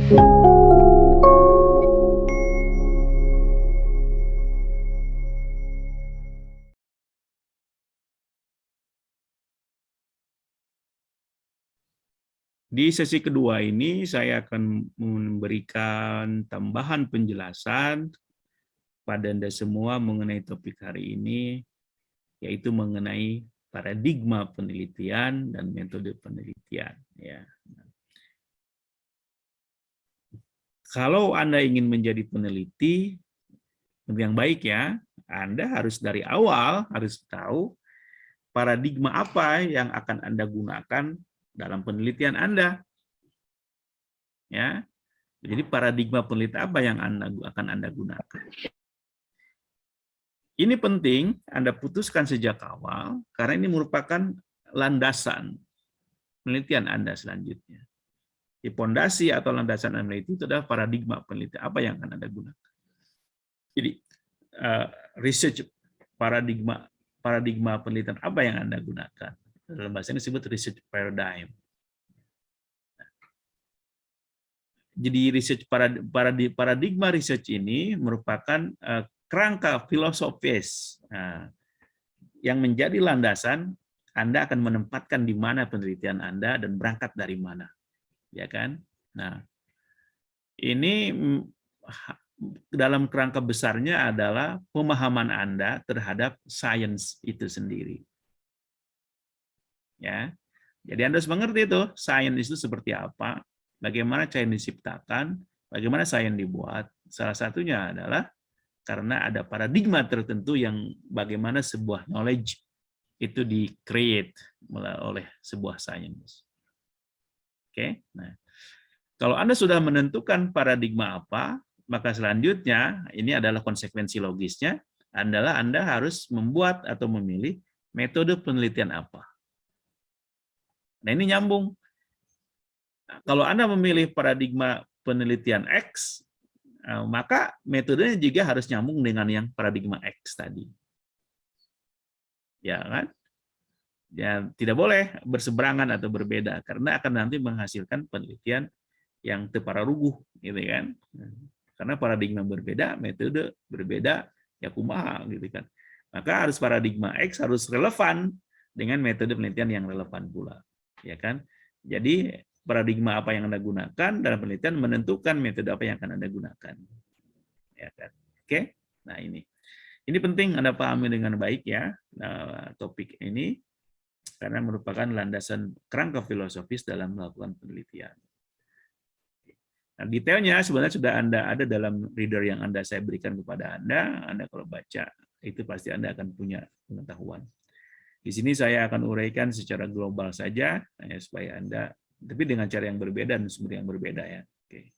Di sesi kedua ini saya akan memberikan tambahan penjelasan pada Anda semua mengenai topik hari ini, yaitu mengenai paradigma penelitian dan metode penelitian. Ya. Kalau Anda ingin menjadi peneliti yang baik ya, Anda harus dari awal harus tahu paradigma apa yang akan Anda gunakan dalam penelitian Anda. Ya. Jadi paradigma penelitian apa yang akan Anda gunakan. Ini penting Anda putuskan sejak awal, karena ini merupakan landasan penelitian Anda selanjutnya. Di pondasi atau landasan penelitian itu adalah paradigma penelitian apa yang akan Anda gunakan. Jadi research paradigma penelitian apa yang Anda gunakan. Dalam bahasa ini disebut research paradigm. Jadi research paradigma research ini merupakan kerangka filosofis yang menjadi landasan Anda akan menempatkan di mana penelitian Anda dan berangkat dari mana, ya kan? Nah, ini dalam kerangka besarnya adalah pemahaman Anda terhadap sains itu sendiri. Ya. Jadi Anda harus mengerti itu, sains itu seperti apa, bagaimana sains diciptakan, bagaimana sains dibuat. Salah satunya adalah karena ada paradigma tertentu yang bagaimana sebuah knowledge itu di-create oleh sebuah sains. Oke, nah kalau Anda sudah menentukan paradigma apa, maka selanjutnya ini adalah konsekuensi logisnya, adalah Anda harus membuat atau memilih metode penelitian apa. Nah ini nyambung. Kalau Anda memilih paradigma penelitian X, maka metodenya juga harus nyambung dengan yang paradigma X tadi. Ya kan? Ya, tidak boleh berseberangan atau berbeda karena akan nanti menghasilkan penelitian yang tepararuguh, gitu kan? Karena paradigma berbeda, metode berbeda, ya kumaha, gitu kan? Maka harus paradigma X harus relevan dengan metode penelitian yang relevan pula, ya kan? Jadi paradigma apa yang Anda gunakan dalam penelitian menentukan metode apa yang akan Anda gunakan, ya kan? Oke, nah ini penting Anda pahami dengan baik ya topik ini. Karena merupakan landasan kerangka filosofis dalam melakukan penelitian. Nah, detailnya sebenarnya sudah ada dalam reader yang saya berikan kepada Anda. Anda kalau baca, itu pasti Anda akan punya pengetahuan. Di sini saya akan uraikan secara global saja, supaya Anda, tapi dengan cara yang berbeda dan sumber yang berbeda ya. Oke.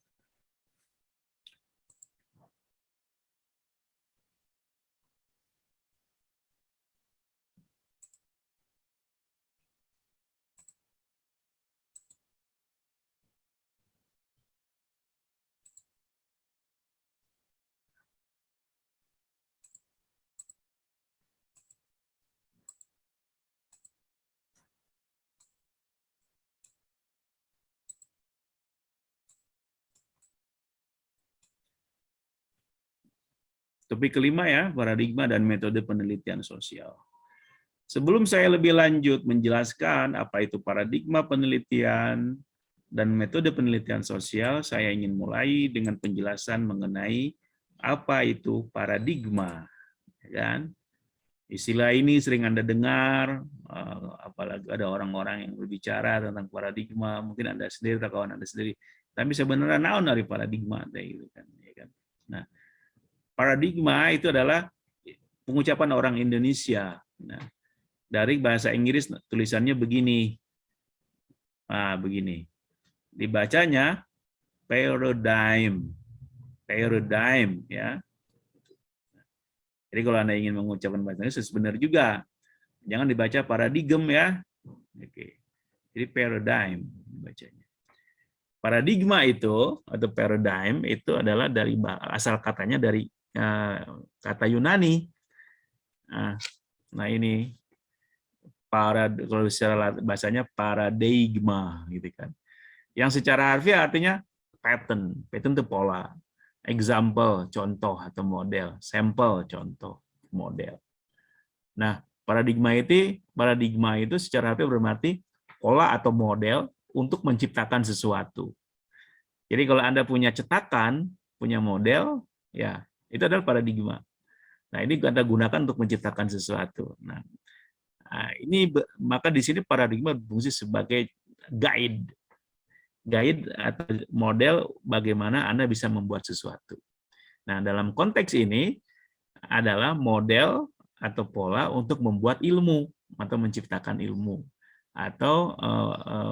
Topik kelima ya, paradigma dan metode penelitian sosial. Sebelum saya lebih lanjut menjelaskan apa itu paradigma penelitian dan metode penelitian sosial, saya ingin mulai dengan penjelasan mengenai apa itu paradigma. Kan? Istilah ini sering Anda dengar, apalagi ada orang-orang yang berbicara tentang paradigma, mungkin Anda sendiri atau kawan Anda sendiri. Tapi sebenarnya naon dari paradigma, gitu kan? Nah, paradigma itu adalah pengucapan orang Indonesia. Nah, dari bahasa Inggris tulisannya begini. Nah, begini. Dibacanya paradigm. Paradigm ya. Jadi kalau Anda ingin mengucapkan bahasa Inggris benar juga. Jangan dibaca paradigm ya. Oke. Jadi paradigm dibacanya. Paradigma itu atau paradigm itu adalah dari asal katanya dari kata Yunani. Nah ini kalau secara bahasanya paradigma gitu kan. Yang secara harfiah artinya pattern. Pattern itu pola. Example, contoh atau model. Sampel, contoh, model. Nah, paradigma itu secara harfiah berarti pola atau model untuk menciptakan sesuatu. Jadi kalau Anda punya cetakan, punya model, ya itu adalah paradigma. Nah, ini Anda gunakan untuk menciptakan sesuatu. Nah, maka di sini paradigma berfungsi sebagai guide atau model bagaimana Anda bisa membuat sesuatu. Nah, dalam konteks ini adalah model atau pola untuk membuat ilmu atau menciptakan ilmu atau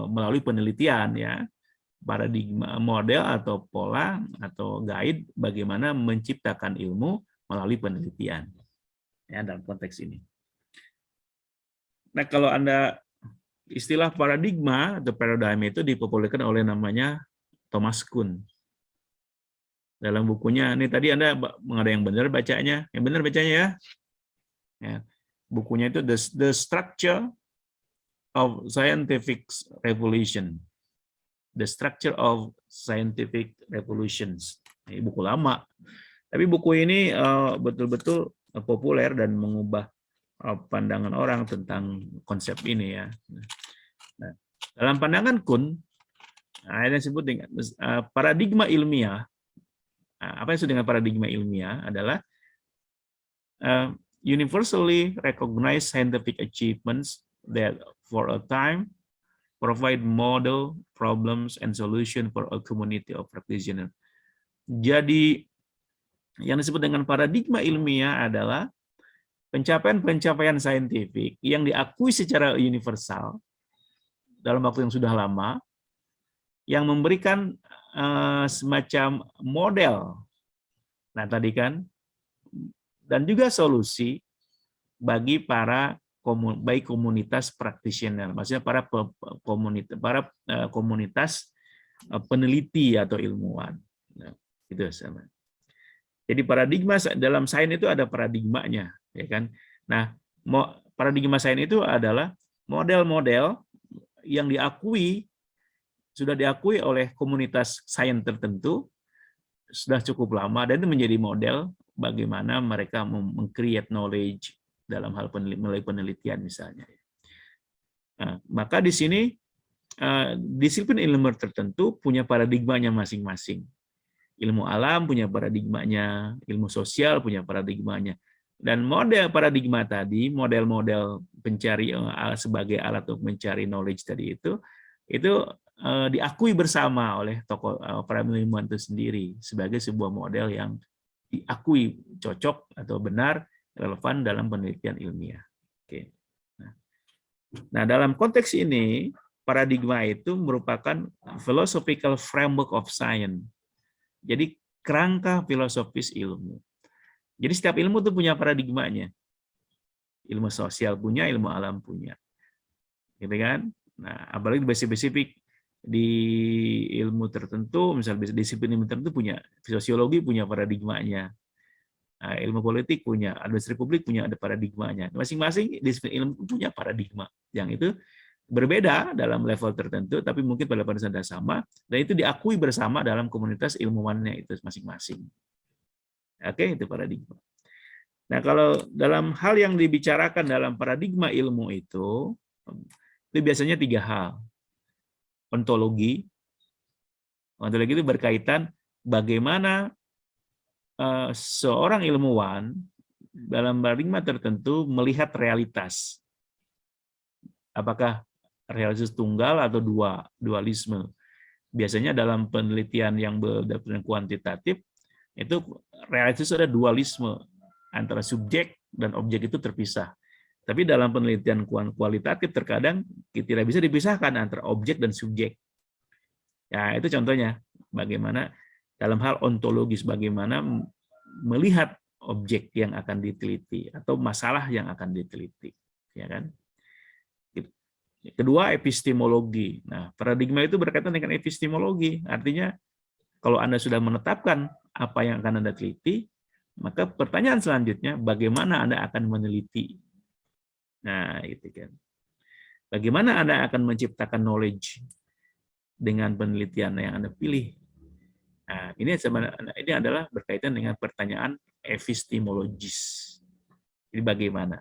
melalui penelitian, ya, paradigma model atau pola atau guide bagaimana menciptakan ilmu melalui penelitian, ya, dalam konteks ini. Nah, kalau Anda istilah paradigma atau paradigm itu dipopulerkan oleh namanya Thomas Kuhn. Dalam bukunya, ini tadi Anda ada yang benar bacanya, ya. Ya. Bukunya itu The Structure of Scientific Revolution. The Structure of Scientific Revolutions. Ini buku lama. Tapi buku ini betul-betul populer dan mengubah pandangan orang tentang konsep ini, ya. Nah, dalam pandangan Kuhn, yang disebut dengan paradigma ilmiah. Apa yang disebut dengan paradigma ilmiah adalah universally recognized scientific achievements that for a time provide model problems and solution for a community of practitioners. Jadi yang disebut dengan paradigma ilmiah adalah pencapaian-pencapaian saintifik yang diakui secara universal dalam waktu yang sudah lama, yang memberikan semacam model. Nah, tadi kan, dan juga solusi bagi para komunitas practitioner, maksudnya para komunitas peneliti atau ilmuwan. Nah, itu sama. Jadi paradigma dalam sains itu ada paradigmanya, ya kan? Nah, paradigma sains itu adalah model-model yang sudah diakui oleh komunitas sains tertentu sudah cukup lama, dan itu menjadi model bagaimana mereka meng-create knowledge dalam hal melalui penelitian misalnya. Nah, maka di sini disiplin ilmu tertentu punya paradigmanya masing-masing. Ilmu alam punya paradigmanya, ilmu sosial punya paradigmanya. Dan model paradigma tadi, model-model pencari sebagai alat untuk mencari knowledge tadi itu diakui bersama oleh tokoh para ilmuwan itu sendiri sebagai sebuah model yang diakui cocok atau benar, relevan dalam penelitian ilmiah. Oke. Nah, dalam konteks ini, paradigma itu merupakan philosophical framework of science. Jadi kerangka filosofis ilmu. Jadi setiap ilmu itu punya paradigmanya. Ilmu sosial punya, ilmu alam punya. Gitu kan? Nah, apalagi spesifik di ilmu tertentu, misalnya disiplin ilmu tertentu punya, sosiologi punya paradigmanya. Nah, ilmu politik punya, administrasi publik punya ada paradigmanya. Masing-masing disiplin ilmu punya paradigma yang itu berbeda dalam level tertentu, tapi mungkin pada dasarnya sama, dan itu diakui bersama dalam komunitas ilmuwannya itu masing-masing. Oke, itu paradigma. Nah, kalau dalam hal yang dibicarakan dalam paradigma ilmu itu biasanya 3 hal. Ontologi. Ontologi itu berkaitan bagaimana seorang ilmuwan dalam paradigma tertentu melihat realitas. Apakah realitas tunggal atau dualisme. Biasanya dalam penelitian yang berdasarkan kuantitatif, itu realitas ada dualisme antara subjek dan objek itu terpisah. Tapi dalam penelitian kualitatif terkadang tidak bisa dipisahkan antara objek dan subjek. Ya, itu contohnya bagaimana dalam hal ontologis, bagaimana melihat objek yang akan diteliti atau masalah yang akan diteliti, ya kan? Kedua, epistemologi. Nah, paradigma itu berkaitan dengan epistemologi. Artinya, kalau Anda sudah menetapkan apa yang akan Anda teliti, maka pertanyaan selanjutnya, bagaimana Anda akan meneliti? Nah, itu kan. Bagaimana Anda akan menciptakan knowledge dengan penelitian yang Anda pilih? Nah, ini adalah berkaitan dengan pertanyaan epistemologis. Jadi bagaimana?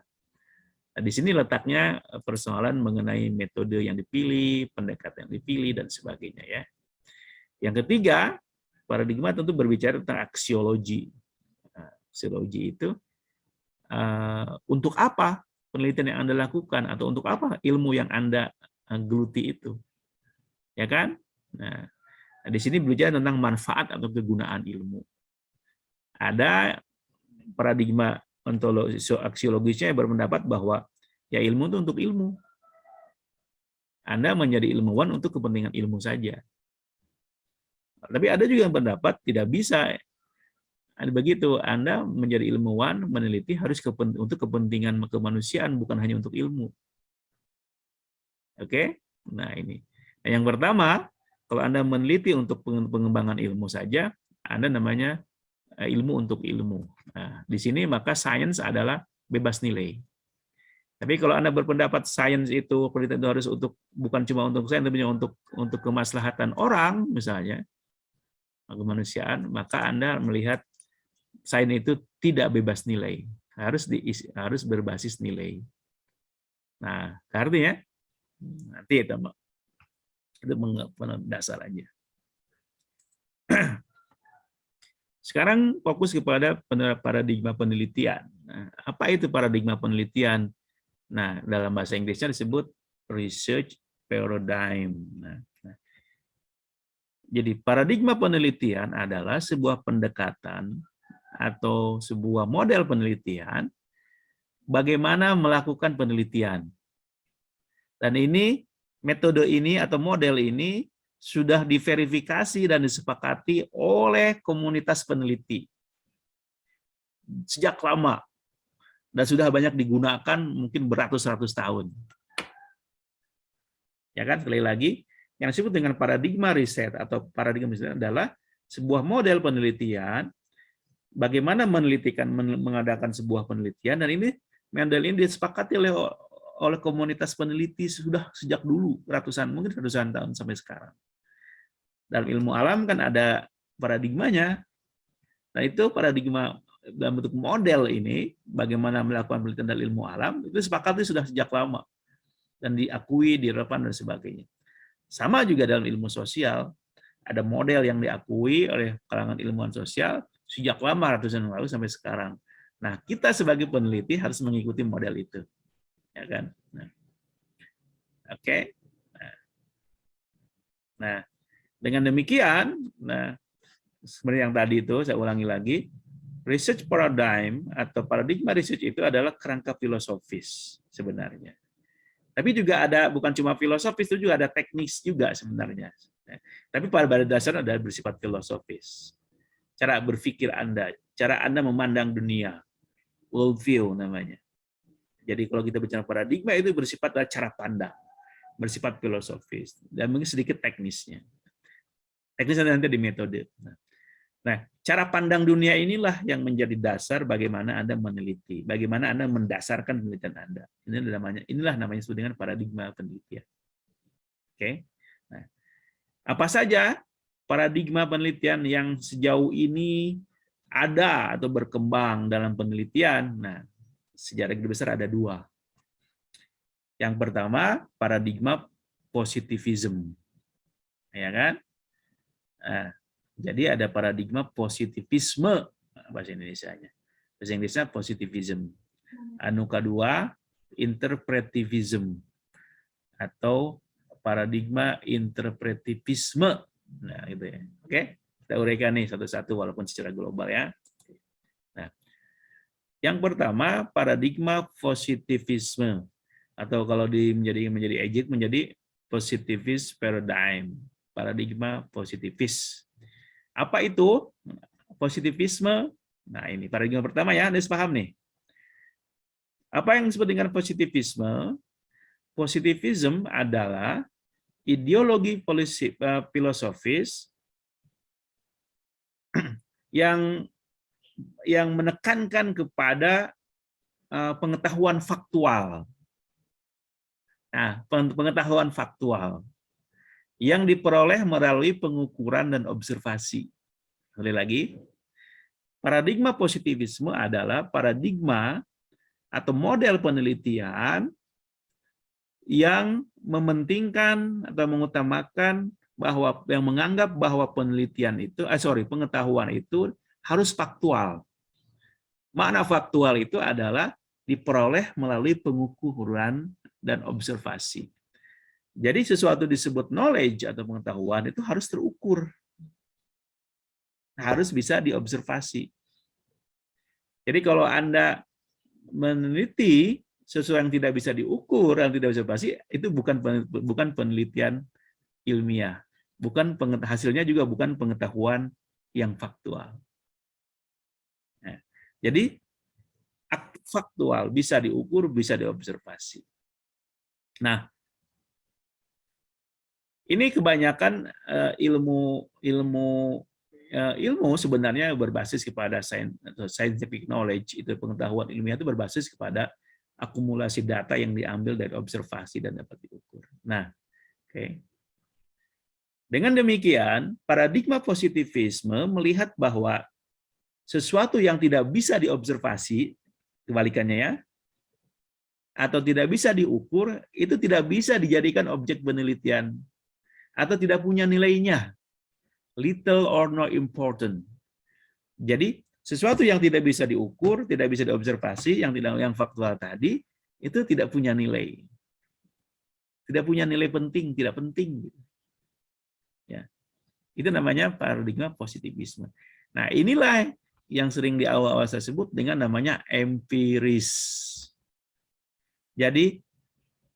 Nah, di sini letaknya persoalan mengenai metode yang dipilih, pendekatan yang dipilih, dan sebagainya ya. Yang ketiga, paradigma tentu berbicara tentang aksiologi. Nah, aksiologi itu untuk apa penelitian yang Anda lakukan atau untuk apa ilmu yang Anda geluti itu. Ya kan? Nah, di sini berbicara tentang manfaat atau kegunaan ilmu. Ada paradigma aksiologisnya yang berpendapat bahwa ya ilmu itu untuk ilmu. Anda menjadi ilmuwan untuk kepentingan ilmu saja. Tapi ada juga yang pendapat tidak bisa. Ada begitu, Anda menjadi ilmuwan, meneliti harus untuk kepentingan kemanusiaan, bukan hanya untuk ilmu. Oke? Nah, ini. Nah, yang pertama, kalau Anda meneliti untuk pengembangan ilmu saja, Anda namanya ilmu untuk ilmu. Nah, di sini maka sains adalah bebas nilai. Tapi kalau Anda berpendapat sains itu penelitian itu harus bukan cuma untuk sains, tapi untuk kemaslahatan orang misalnya, kemanusiaan, maka Anda melihat sains itu tidak bebas nilai, harus berbasis nilai. Nah, artinya nanti itu dasar aja. Sekarang fokus kepada paradigma penelitian. Nah, apa itu paradigma penelitian? Nah, dalam bahasa Inggrisnya disebut research paradigm. Jadi paradigma penelitian adalah sebuah pendekatan atau sebuah model penelitian bagaimana melakukan penelitian. Dan ini metode ini atau model ini sudah diverifikasi dan disepakati oleh komunitas peneliti sejak lama dan sudah banyak digunakan mungkin beratus-ratus tahun. Ya kan, sekali lagi, yang disebut dengan paradigma riset atau paradigma riset adalah sebuah model penelitian bagaimana mengadakan sebuah penelitian, dan ini model ini disepakati oleh komunitas peneliti sudah sejak dulu mungkin ratusan tahun sampai sekarang. Dalam ilmu alam kan ada paradigmanya. Nah, itu paradigma dalam bentuk model ini bagaimana melakukan penelitian dalam ilmu alam itu disepakati sudah sejak lama dan diakui, direlevan dan sebagainya. Sama juga dalam ilmu sosial, ada model yang diakui oleh kalangan ilmuwan sosial sejak lama ratusan tahun lalu sampai sekarang. Nah, kita sebagai peneliti harus mengikuti model itu, ya kan? Nah, oke. Nah, dengan demikian, sebenarnya yang tadi itu saya ulangi lagi, research paradigm atau paradigma research itu adalah kerangka filosofis sebenarnya. Tapi juga ada bukan cuma filosofis, itu juga ada teknis juga sebenarnya. Tapi pada dasarnya adalah bersifat filosofis. Cara berpikir Anda, cara Anda memandang dunia, worldview namanya. Jadi kalau kita bicara paradigma itu bersifat cara pandang, bersifat filosofis, dan mungkin sedikit teknisnya. Teknisnya nanti di metode. Nah, cara pandang dunia inilah yang menjadi dasar bagaimana Anda meneliti, bagaimana Anda mendasarkan penelitian Anda. Inilah namanya disebut dengan paradigma penelitian. Oke. Nah, apa saja paradigma penelitian yang sejauh ini ada atau berkembang dalam penelitian? Nah, secara besar ada dua. Yang pertama, paradigma positivism. Ya kan? Nah, jadi ada paradigma positivisme bahasa Indonesianya. Bahasa Inggrisnya positivism. Anu kedua, interpretivism atau paradigma interpretivisme. Nah, itu ya. Oke, kita uraikan nih satu-satu walaupun secara global ya. Nah, yang pertama paradigma positivisme atau kalau menjadi eject menjadi positivist paradigm. Paradigma positivis. Apa itu positivisme? Nah, ini paradigma pertama ya, Anda paham nih. Apa yang disebut dengan positivisme? Positivism adalah ideologi filosofis yang menekankan kepada pengetahuan faktual. Nah, pengetahuan faktual yang diperoleh melalui pengukuran dan observasi. Sekali lagi, paradigma positivisme adalah paradigma atau model penelitian yang mementingkan atau mengutamakan bahwa yang menganggap bahwa pengetahuan itu harus faktual. Makna faktual itu adalah diperoleh melalui pengukuran dan observasi. Jadi sesuatu disebut knowledge atau pengetahuan itu harus terukur. Harus bisa diobservasi. Jadi kalau Anda meneliti sesuatu yang tidak bisa diukur, yang tidak bisa observasi, itu bukan penelitian ilmiah. Hasilnya juga bukan pengetahuan yang faktual. Nah, jadi faktual bisa diukur, bisa diobservasi. Nah, ini kebanyakan ilmu sebenarnya berbasis kepada scientific knowledge, itu pengetahuan ilmiah itu berbasis kepada akumulasi data yang diambil dari observasi dan dapat diukur. Nah, oke. Dengan demikian, paradigma positivisme melihat bahwa sesuatu yang tidak bisa diobservasi, kebalikannya ya, atau tidak bisa diukur, itu tidak bisa dijadikan objek penelitian, atau tidak punya nilainya. Little or no important. Jadi, sesuatu yang tidak bisa diukur, tidak bisa diobservasi, yang faktual tadi, itu tidak punya nilai. Tidak punya nilai penting, tidak penting. Ya. Itu namanya paradigma positivisme. Nah, inilah yang sering di awal-awal saya sebut dengan namanya empiris. Jadi,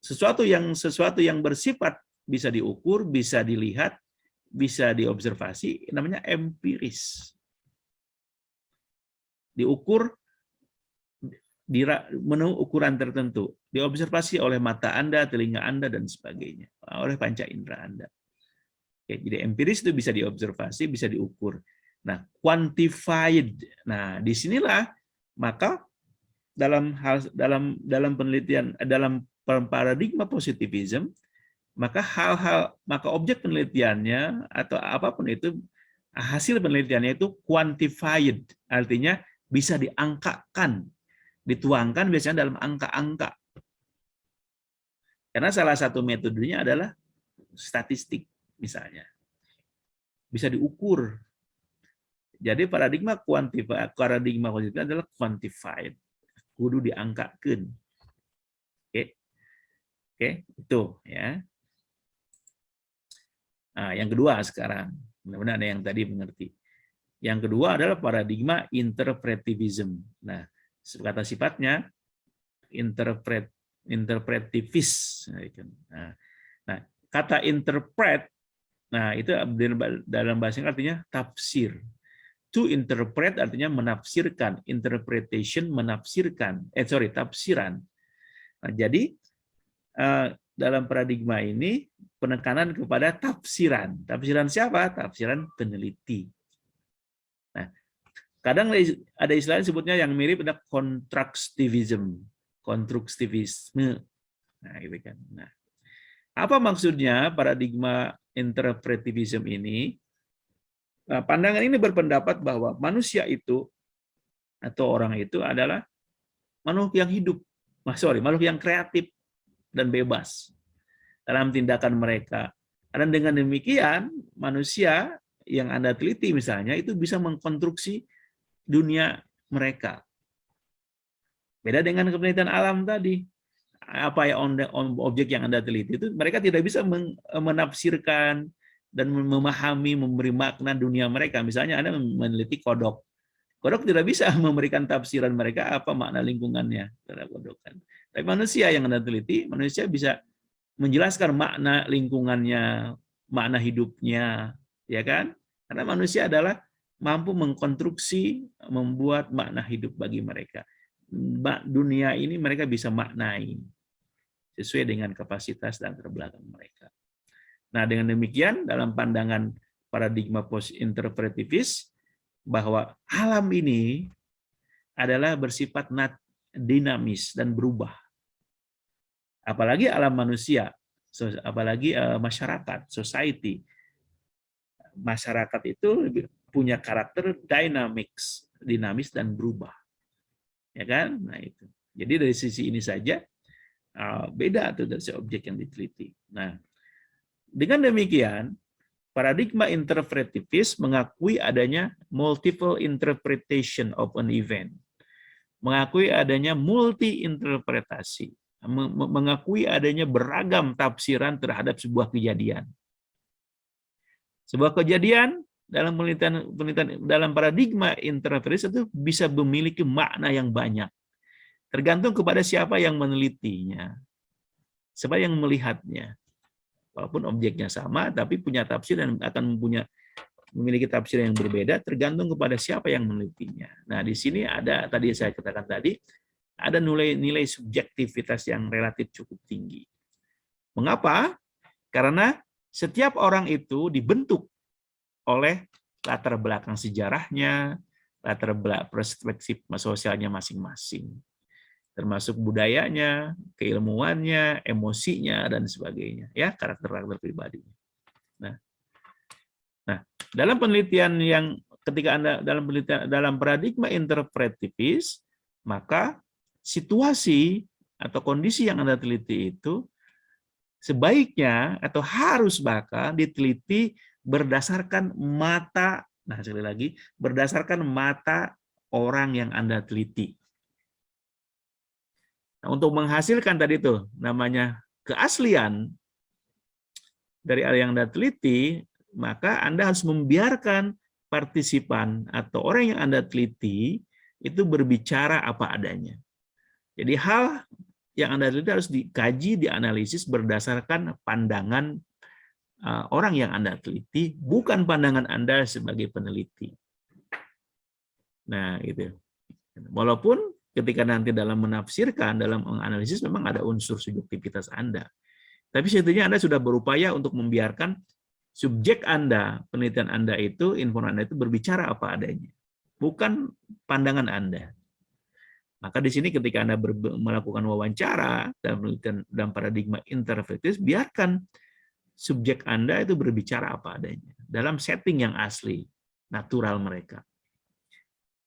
sesuatu yang bersifat bisa diukur, bisa dilihat, bisa diobservasi, namanya empiris. Diukur menu ukuran tertentu, diobservasi oleh mata Anda, telinga Anda, dan sebagainya, oleh panca indera Anda. Oke, jadi empiris itu bisa diobservasi, bisa diukur. Nah, quantified. Nah, disinilah maka dalam penelitian, dalam paradigma positivism, maka objek penelitiannya atau apapun itu, hasil penelitiannya itu quantified, artinya bisa diangkakan, dituangkan biasanya dalam angka-angka. Karena salah satu metodenya adalah statistik misalnya. Bisa diukur. Jadi paradigma positif adalah quantified. Kudu diangkakan. Oke, itu ya. Nah, yang kedua sekarang, mudah-mudahan ada yang tadi mengerti. Yang kedua adalah paradigma interpretivism. Nah, kata sifatnya interpretivis. Nah, kata interpret, nah itu dalam bahasa Inggris artinya tafsir. To interpret artinya menafsirkan, interpretation menafsirkan, tafsiran. Nah, jadi dalam paradigma ini penekanan kepada tafsiran. Tafsiran siapa? Tafsiran peneliti. Nah, kadang ada istilah sebutnya yang mirip ada konstruktivisme. Nah, gitu kan. Nah, apa maksudnya paradigma interpretivism ini? Nah, pandangan ini berpendapat bahwa manusia itu atau orang itu adalah makhluk yang hidup, makhluk yang kreatif dan bebas dalam tindakan mereka. Dan dengan demikian, manusia yang Anda teliti misalnya itu bisa mengkonstruksi dunia mereka. Beda dengan penelitian alam tadi. Apa yang objek yang Anda teliti itu mereka tidak bisa menafsirkan dan memahami, memberi makna dunia mereka. Misalnya Anda meneliti kodok. Kodok tidak bisa memberikan tafsiran mereka apa makna lingkungannya terhadap kodokan. Tapi manusia yang Anda teliti, manusia bisa menjelaskan makna lingkungannya, makna hidupnya, ya kan? Karena manusia adalah mampu mengkonstruksi, membuat makna hidup bagi mereka. Dunia ini mereka bisa maknai sesuai dengan kapasitas dan latar belakang mereka. Nah, dengan demikian dalam pandangan paradigma post-interpretivis bahwa alam ini adalah bersifat dinamis dan berubah. Apalagi alam manusia, apalagi masyarakat, society. Masyarakat itu punya karakter dinamis dan berubah. Ya kan? Nah itu. Jadi dari sisi ini saja beda tuh dari objek yang diteliti. Nah, dengan demikian paradigma interpretivis mengakui adanya multiple interpretation of an event, mengakui adanya multi interpretasi, mengakui adanya beragam tafsiran terhadap sebuah kejadian. Sebuah kejadian dalam penelitian dalam paradigma interpretatif itu bisa memiliki makna yang banyak. Tergantung kepada siapa yang menelitinya, siapa yang melihatnya. Walaupun objeknya sama, tapi punya tafsir dan akan memiliki tafsir yang berbeda, tergantung kepada siapa yang menelitinya. Nah, di sini ada, tadi saya katakan tadi, ada nilai subjektivitas yang relatif cukup tinggi. Mengapa? Karena setiap orang itu dibentuk oleh latar belakang sejarahnya, latar belakang perspektif sosialnya masing-masing, termasuk budayanya, keilmuannya, emosinya, dan sebagainya, ya, karakter pribadinya. Nah, dalam penelitian yang ketika Anda dalam paradigma interpretivis, maka situasi atau kondisi yang Anda teliti itu sebaiknya atau harus bahkan diteliti berdasarkan mata, nah sekali lagi, berdasarkan mata orang yang Anda teliti. Nah, untuk menghasilkan tadi itu namanya keaslian dari yang Anda teliti, maka Anda harus membiarkan partisipan atau orang yang Anda teliti itu berbicara apa adanya. Jadi hal yang Anda teliti harus dikaji, dianalisis berdasarkan pandangan orang yang Anda teliti, bukan pandangan Anda sebagai peneliti. Nah, itu. Walaupun ketika nanti dalam menafsirkan, dalam menganalisis memang ada unsur subjektivitas Anda. Tapi sebetulnya Anda sudah berupaya untuk membiarkan subjek Anda, penelitian Anda itu, informan Anda itu berbicara apa adanya, bukan pandangan Anda. Maka di sini ketika Anda melakukan wawancara dalam paradigma interpretatif, biarkan subjek Anda itu berbicara apa adanya, dalam setting yang asli, natural mereka.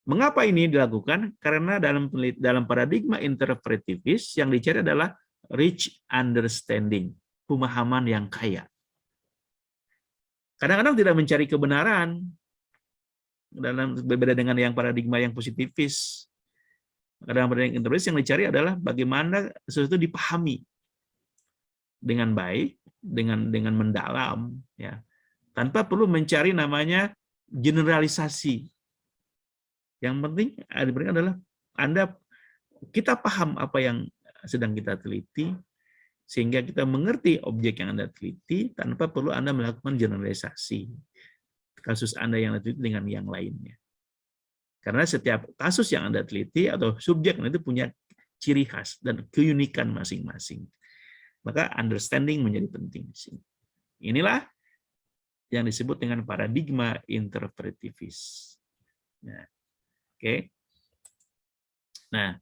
Mengapa ini dilakukan? Karena dalam paradigma interpretivis yang dicari adalah rich understanding, pemahaman yang kaya. Kadang-kadang tidak mencari kebenaran, berbeda dengan yang paradigma yang positivis. Dalam paradigma interpretivis yang dicari adalah bagaimana sesuatu dipahami dengan baik, dengan mendalam, ya, tanpa perlu mencari namanya generalisasi. Yang penting adalah kita paham apa yang sedang kita teliti, sehingga kita mengerti objek yang Anda teliti tanpa perlu Anda melakukan generalisasi kasus Anda yang teliti dengan yang lainnya. Karena setiap kasus yang Anda teliti atau subjek itu punya ciri khas dan keunikan masing-masing. Maka understanding menjadi penting di sini. Inilah yang disebut dengan paradigma interpretivis. Nah, oke. Nah,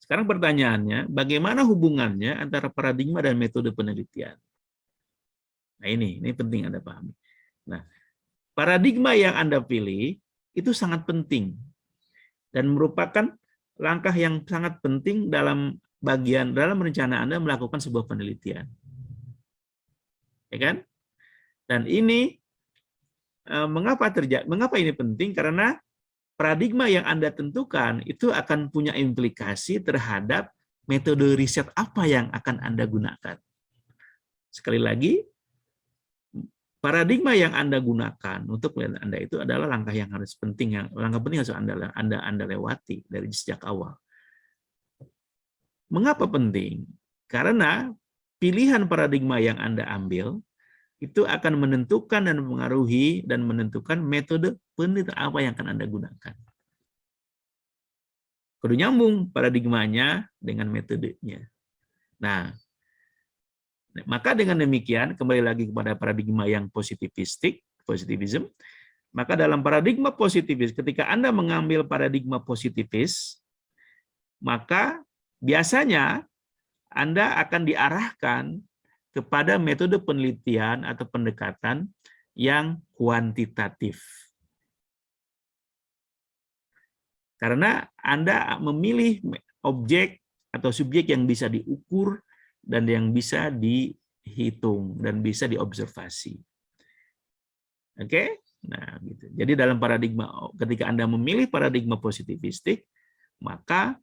sekarang pertanyaannya, bagaimana hubungannya antara paradigma dan metode penelitian? Nah, ini penting Anda pahami. Nah, paradigma yang Anda pilih itu sangat penting dan merupakan langkah yang sangat penting dalam rencana Anda melakukan sebuah penelitian. Ya kan? Dan ini mengapa ini penting? Karena paradigma yang Anda tentukan itu akan punya implikasi terhadap metode riset apa yang akan Anda gunakan. Sekali lagi, paradigma yang Anda gunakan untuk penelitian Anda itu adalah langkah yang harus penting, langkah penting harus Anda lewati dari sejak awal. Mengapa penting? Karena pilihan paradigma yang Anda ambil itu akan menentukan dan mengaruhi dan menentukan metode penelitian apa yang akan Anda gunakan. Kudu nyambung paradigmanya dengan metodenya. Nah, maka dengan demikian, kembali lagi kepada paradigma yang positivism, maka dalam paradigma positivis, ketika Anda mengambil paradigma positivis, maka biasanya Anda akan diarahkan kepada metode penelitian atau pendekatan yang kuantitatif. Karena Anda memilih objek atau subjek yang bisa diukur dan yang bisa dihitung dan bisa diobservasi. Oke? Nah, gitu. Jadi dalam paradigma, ketika Anda memilih paradigma positivistik, maka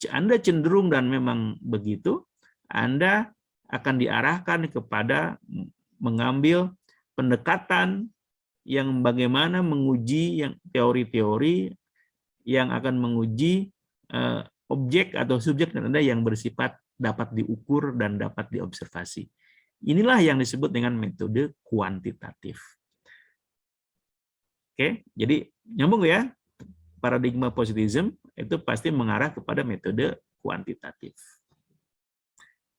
Anda cenderung dan memang begitu, Anda akan diarahkan kepada mengambil pendekatan yang bagaimana menguji yang teori-teori yang akan menguji objek atau subjek Anda yang bersifat dapat diukur dan dapat diobservasi. Inilah yang disebut dengan metode kuantitatif. Oke, jadi nyambung ya. Paradigma positivism itu pasti mengarah kepada metode kuantitatif.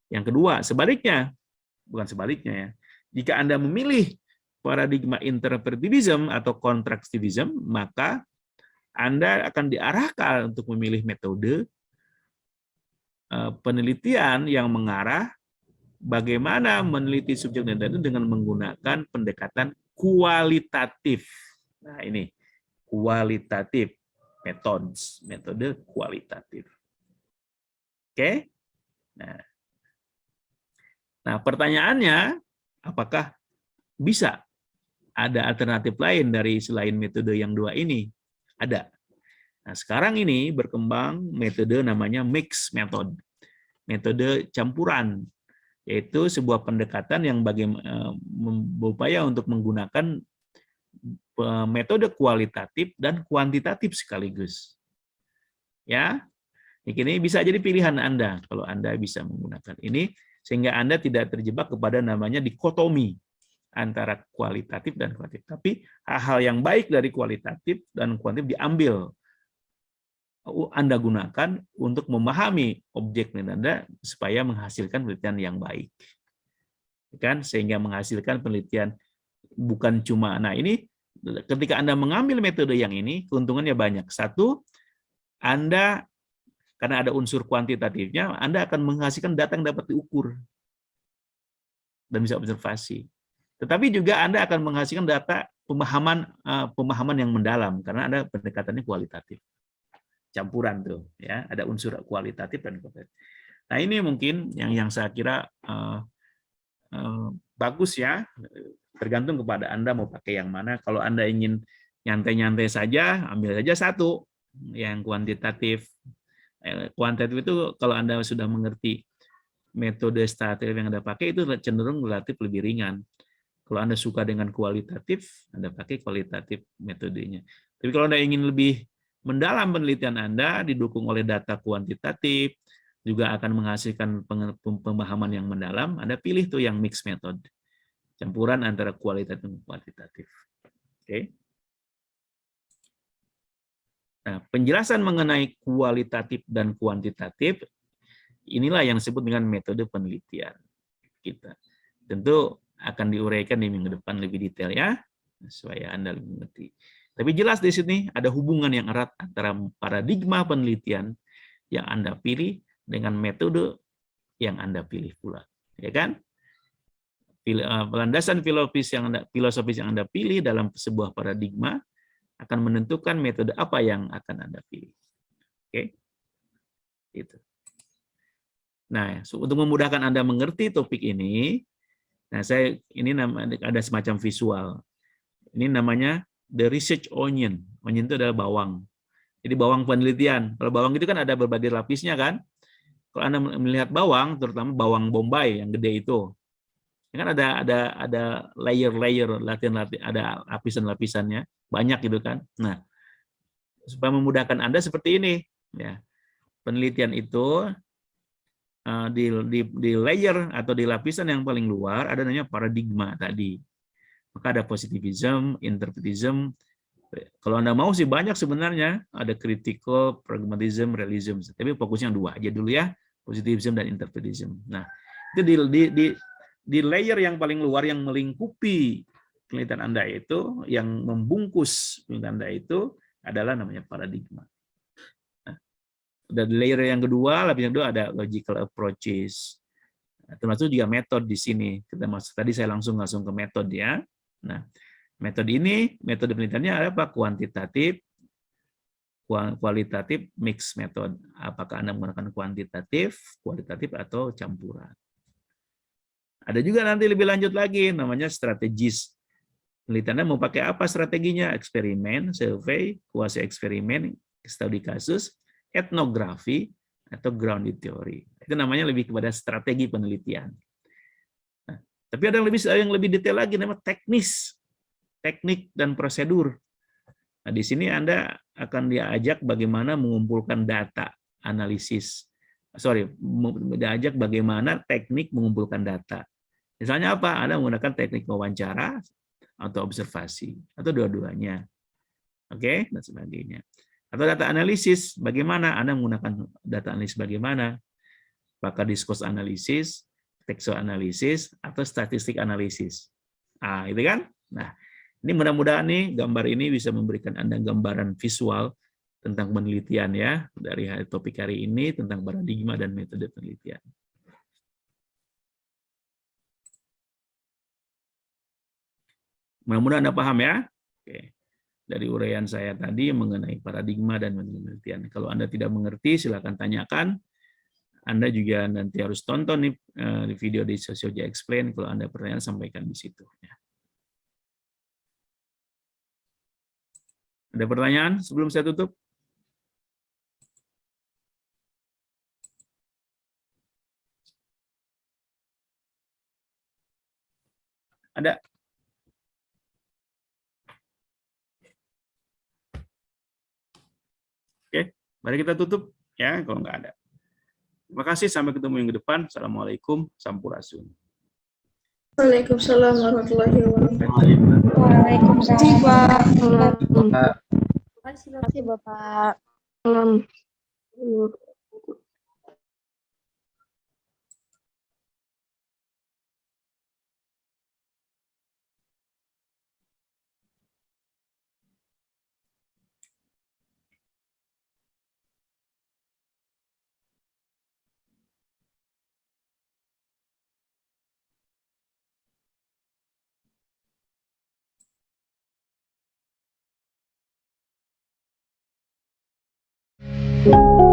Yang kedua, sebaliknya, bukan sebaliknya ya. Jika Anda memilih paradigma interpretivism atau constructivism, maka Anda akan diarahkan untuk memilih metode penelitian yang mengarah bagaimana meneliti subjek dan data dengan menggunakan pendekatan kualitatif. Nah, ini kualitatif. Metode kualitatif. Oke? Nah, pertanyaannya, apakah bisa ada alternatif lain dari selain metode yang dua ini? Ada. Nah, sekarang ini berkembang metode namanya mixed method. Metode campuran, yaitu sebuah pendekatan yang berupaya untuk menggunakan metode kualitatif dan kuantitatif sekaligus. Ya, ini bisa jadi pilihan Anda kalau Anda bisa menggunakan ini, sehingga Anda tidak terjebak kepada namanya dikotomi antara kualitatif dan kuantitatif. Tapi hal-hal yang baik dari kualitatif dan kuantitatif diambil, Anda gunakan untuk memahami objek Anda supaya menghasilkan penelitian yang baik. Kan, sehingga menghasilkan penelitian bukan cuma, nah ini ketika Anda mengambil metode yang ini, keuntungannya banyak. Satu, Anda karena ada unsur kuantitatifnya, Anda akan menghasilkan data yang dapat diukur dan bisa observasi. Tetapi juga Anda akan menghasilkan data pemahaman yang mendalam karena Anda pendekatannya kualitatif. Campuran tuh, ya, ada unsur kualitatif dan kuantitatif. Nah, ini mungkin yang saya kira bagus ya. Tergantung kepada Anda mau pakai yang mana. Kalau Anda ingin nyantai-nyantai saja, ambil saja satu yang kuantitatif. Kuantitatif itu kalau Anda sudah mengerti metode statistik yang Anda pakai itu cenderung relatif lebih ringan. Kalau Anda suka dengan kualitatif, Anda pakai kualitatif metodenya. Tapi kalau Anda ingin lebih mendalam penelitian Anda didukung oleh data kuantitatif, juga akan menghasilkan pemahaman yang mendalam, Anda pilih tuh yang mixed method. Campuran antara kualitatif dan kuantitatif. Oke. Nah, penjelasan mengenai kualitatif dan kuantitatif inilah yang disebut dengan metode penelitian kita. Tentu akan diuraikan di minggu depan lebih detail ya, supaya Anda lebih mengerti. Tapi jelas di sini ada hubungan yang erat antara paradigma penelitian yang Anda pilih dengan metode yang Anda pilih pula, ya kan? Landasan filosofis yang Anda pilih dalam sebuah paradigma akan menentukan metode apa yang akan Anda pilih. Oke, itu. Nah, untuk memudahkan Anda mengerti topik ini, nah ini ada semacam visual. Ini namanya the research onion. Onion itu adalah bawang. Jadi bawang penelitian. Kalau bawang itu kan ada berbagai lapisnya kan. Kalau Anda melihat bawang, terutama bawang bombay yang gede itu, kan ada layer-layer, ada lapisan-lapisannya banyak gitu kan. Nah, supaya memudahkan Anda seperti ini, ya. Penelitian itu di layer atau di lapisan yang paling luar ada namanya paradigma tadi. Maka ada positivism, interpretism. Kalau Anda mau sih banyak sebenarnya, ada critical, pragmatism, realism. Tapi fokusnya dua aja dulu ya, positivism dan interpretism. Nah, itu di layer yang paling luar yang melingkupi penelitian Anda itu, yang membungkus penelitian Anda itu adalah namanya paradigma. Nah, dan layer yang kedua, lapisan kedua ada logical approaches. Nah, termasuk juga metode di sini. Kita masuk tadi saya langsung ke metode ya. Nah, metode ini, metode penelitiannya ada apa? Kuantitatif, kualitatif mix method. Apakah Anda menggunakan kuantitatif, kualitatif, atau campuran. Ada juga nanti lebih lanjut lagi, namanya strategis. Penelitiannya mau pakai apa strateginya? Eksperimen, survei, kuasi eksperimen, studi kasus, etnografi, atau grounded theory. Itu namanya lebih kepada strategi penelitian. Nah, tapi ada yang lebih detail lagi, namanya teknik dan prosedur. Nah, di sini Anda akan diajak bagaimana mengumpulkan data analisis. Diajak bagaimana teknik mengumpulkan data. Misalnya apa? Anda menggunakan teknik wawancara atau observasi atau dua-duanya. Oke, dan sebagainya. Atau data analisis, bagaimana Anda menggunakan data analisis bagaimana? Apakah diskursus analisis, tekstual analisis, atau statistik analisis. Nah, itu kan? Nah, ini mudah-mudahan nih gambar ini bisa memberikan Anda gambaran visual tentang penelitian ya, dari topik hari ini tentang paradigma dan metode penelitian. Mudah-mudahan Anda paham ya. Oke. Dari uraian saya tadi mengenai paradigma dan penelitian. Kalau Anda tidak mengerti, silakan tanyakan. Anda juga nanti harus tonton nih di video di Sociology Explain. Kalau Anda pertanyaan, sampaikan di situ. Ada pertanyaan sebelum saya tutup? Ada? Oke, mari kita tutup ya kalau nggak ada. Terima kasih, sampai ketemu minggu depan. Assalamualaikum, sampurasun. Waalaikumsalam warahmatullahi wabarakatuh. Waalaikumsalam. Terima kasih Bapak. Thank you.